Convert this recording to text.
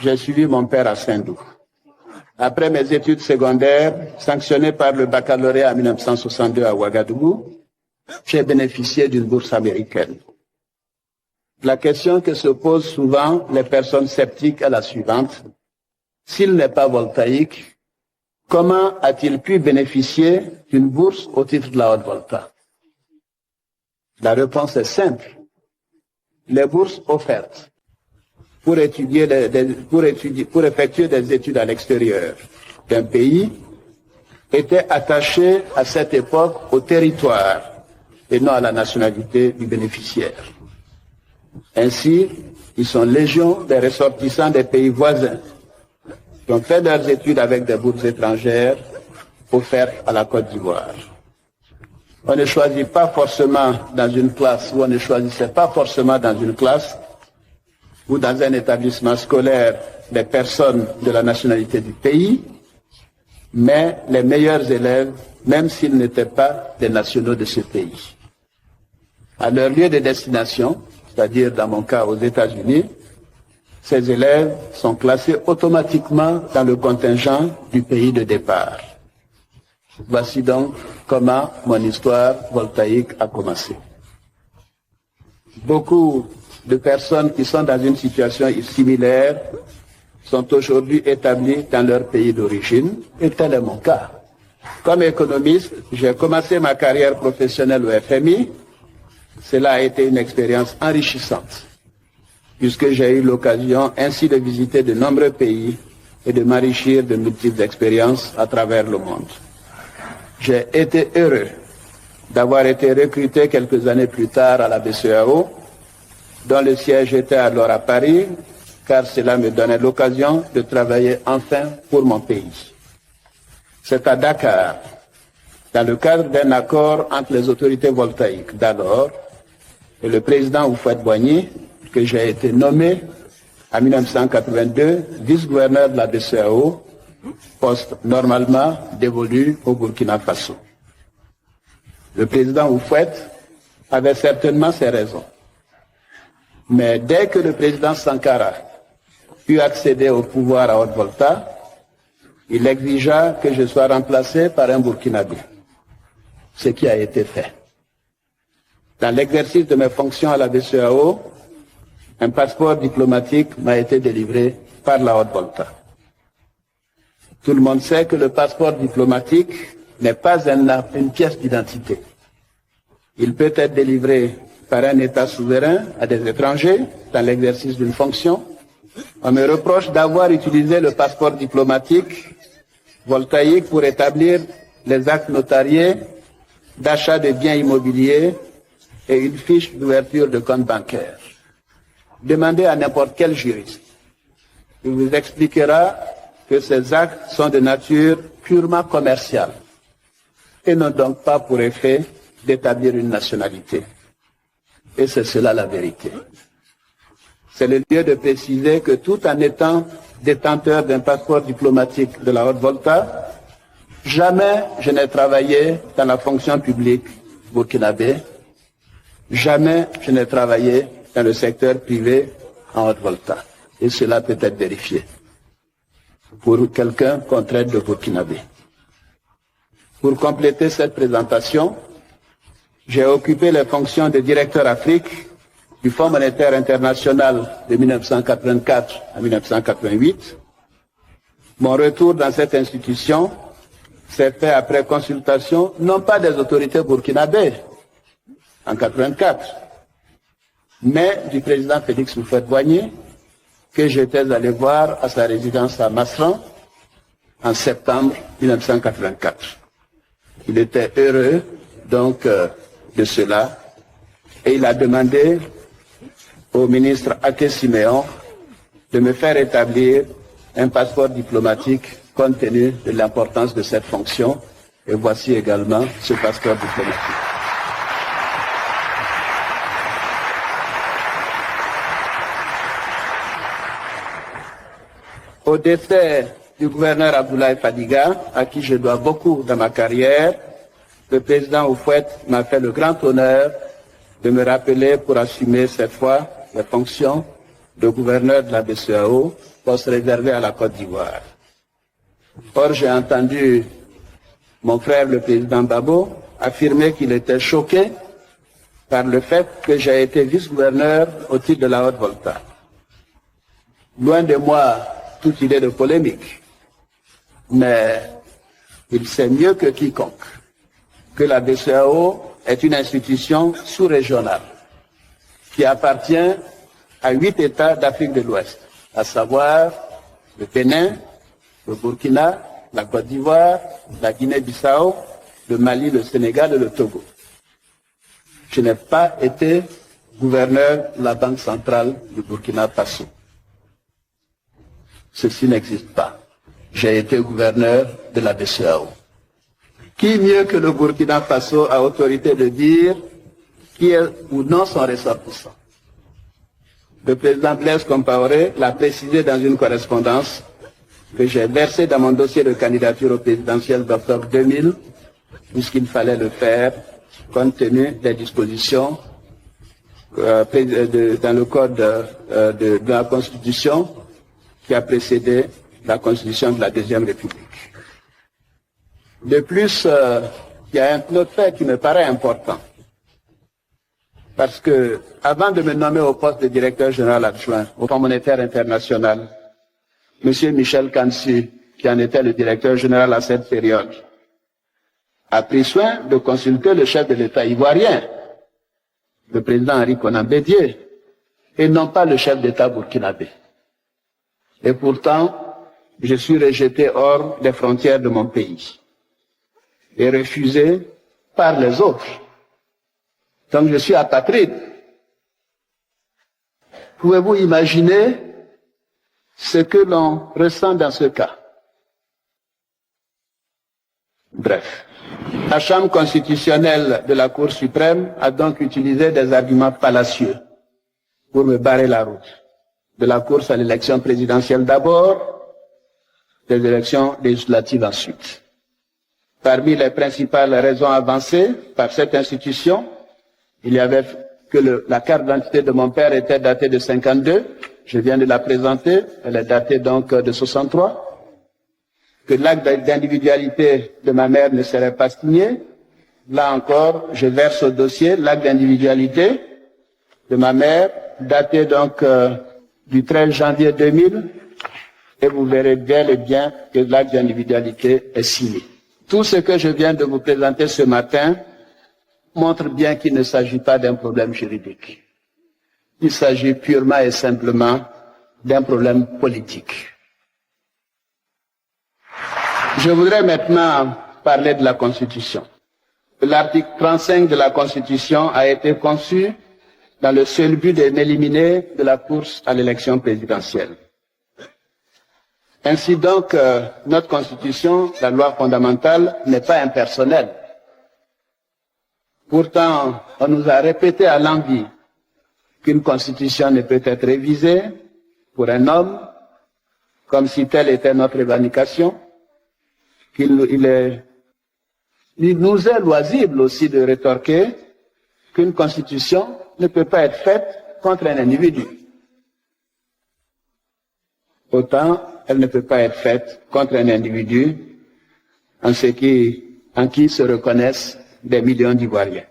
j'ai suivi mon père à Saint-Doux. Après mes études secondaires, sanctionnées par le baccalauréat en 1962 à Ouagadougou, j'ai bénéficié d'une bourse américaine. La question que se posent souvent les personnes sceptiques est la suivante. S'il n'est pas voltaïque, comment a-t-il pu bénéficier d'une bourse au titre de la haute volta? La réponse est simple. Les bourses offertes pour effectuer des études à l'extérieur d'un pays étaient attachées à cette époque au territoire et non à la nationalité du bénéficiaire. Ainsi, ils sont légion des ressortissants des pays voisins qui ont fait leurs études avec des bourses étrangères offertes à la Côte d'Ivoire. On ne choisit pas forcément dans une classe, ou on ne choisissait pas forcément dans une classe ou dans un établissement scolaire des personnes de la nationalité du pays, mais les meilleurs élèves, même s'ils n'étaient pas des nationaux de ce pays. À leur lieu de destination, c'est-à-dire dans mon cas aux États-Unis, ces élèves sont classés automatiquement dans le contingent du pays de départ. Voici donc comment mon histoire voltaïque a commencé. Beaucoup de personnes qui sont dans une situation similaire sont aujourd'hui établies dans leur pays d'origine, et tel est mon cas. Comme économiste, j'ai commencé ma carrière professionnelle au FMI. Cela a été une expérience enrichissante, puisque j'ai eu l'occasion ainsi de visiter de nombreux pays et de m'enrichir de multiples expériences à travers le monde. J'ai été heureux d'avoir été recruté quelques années plus tard à la BCEAO, dont le siège était alors à Paris, car cela me donnait l'occasion de travailler enfin pour mon pays. C'est à Dakar, dans le cadre d'un accord entre les autorités voltaïques d'alors et le président Houphouët-Boigny, que j'ai été nommé en 1982 vice-gouverneur de la BCEAO, poste normalement dévolu au Burkina Faso. Le président Houphouët avait certainement ses raisons. Mais dès que le président Sankara put accéder au pouvoir à Haute-Volta, il exigea que je sois remplacé par un Burkinabé, ce qui a été fait. Dans l'exercice de mes fonctions à la BCEAO, un passeport diplomatique m'a été délivré par la Haute-Volta. Tout le monde sait que le passeport diplomatique n'est pas une pièce d'identité. Il peut être délivré par un État souverain à des étrangers dans l'exercice d'une fonction. On me reproche d'avoir utilisé le passeport diplomatique voltaïque pour établir les actes notariés d'achat de biens immobiliers et une fiche d'ouverture de compte bancaire. Demandez à n'importe quel juriste. Il vous expliquera que ces actes sont de nature purement commerciale et n'ont donc pas pour effet d'établir une nationalité. Et c'est cela la vérité. C'est le lieu de préciser que tout en étant détenteur d'un passeport diplomatique de la Haute-Volta, jamais je n'ai travaillé dans la fonction publique burkinabé, jamais je n'ai travaillé dans le secteur privé en Haute-Volta. Et cela peut être vérifié pour quelqu'un qu'on traite de burkinabé. Pour compléter cette présentation, j'ai occupé les fonctions de directeur Afrique du Fonds monétaire international de 1984 à 1988. Mon retour dans cette institution s'est fait après consultation, non pas des autorités burkinabées en 1984, mais du président Félix Houphouët-Boigny, que j'étais allé voir à sa résidence à Masran en septembre 1984. Il était heureux donc de cela et il a demandé au ministre Aké Siméon de me faire établir un passeport diplomatique compte tenu de l'importance de cette fonction. Et voici également ce passeport diplomatique. Au décès du gouverneur Abdoulaye Fadiga, à qui je dois beaucoup dans ma carrière, le président Houphouët m'a fait le grand honneur de me rappeler pour assumer cette fois les fonctions de gouverneur de la BCEAO, poste réservé à la Côte d'Ivoire. Or, j'ai entendu mon frère, le président Babo, affirmer qu'il était choqué par le fait que j'ai été vice-gouverneur au titre de la Haute-Volta. Loin de moi toute idée de polémique, mais il sait mieux que quiconque que la BCEAO est une institution sous-régionale qui appartient à 8 États d'Afrique de l'Ouest, à savoir le Bénin, le Burkina, la Côte d'Ivoire, la Guinée-Bissau, le Mali, le Sénégal et le Togo. Je n'ai pas été gouverneur de la Banque centrale du Burkina Faso. Ceci n'existe pas. J'ai été gouverneur de la BCEAO. Qui mieux que le Burkina Faso a autorité de dire qui est ou non son ressortissant? Le président Blaise Compaoré l'a précisé dans une correspondance que j'ai versée dans mon dossier de candidature au présidentiel d'octobre 2000, puisqu'il fallait le faire compte tenu des dispositions dans le code de la Constitution qui a précédé la Constitution de la Deuxième République. De plus, il y a un autre fait qui me paraît important. Parce que, avant de me nommer au poste de directeur général adjoint au Fonds monétaire international, M. Michel Kansu, qui en était le directeur général à cette période, a pris soin de consulter le chef de l'État ivoirien, le président Henri Konan Bédié, et non pas le chef d'État burkinabé. Et pourtant, je suis rejeté hors des frontières de mon pays et refusé par les autres. Donc je suis apatride. Pouvez-vous imaginer ce que l'on ressent dans ce cas? Bref, la Chambre constitutionnelle de la Cour suprême a donc utilisé des arguments fallacieux pour me barrer la route. De la course à l'élection présidentielle d'abord, des élections législatives ensuite. Parmi les principales raisons avancées par cette institution, il y avait que la carte d'identité de mon père était datée de 52, je viens de la présenter, elle est datée donc de 63, que l'acte d'individualité de ma mère ne serait pas signé. Là encore, je verse au dossier l'acte d'individualité de ma mère, daté donc du 13 janvier 2000, et vous verrez bel et bien que l'acte d'individualité est signé. Tout ce que je viens de vous présenter ce matin montre bien qu'il ne s'agit pas d'un problème juridique. Il s'agit purement et simplement d'un problème politique. Je voudrais maintenant parler de la Constitution. L'article 35 de la Constitution a été conçu dans le seul but de m'éliminer de la course à l'élection présidentielle. Ainsi donc, notre Constitution, la loi fondamentale, n'est pas impersonnelle. Pourtant, on nous a répété à l'envi qu'une Constitution ne peut être révisée pour un homme, comme si telle était notre revendication, qu'il nous est loisible aussi de rétorquer qu'une Constitution ne peut pas être faite contre un individu. Autant, elle ne peut pas être faite contre un individu en qui se reconnaissent des millions d'Ivoiriens.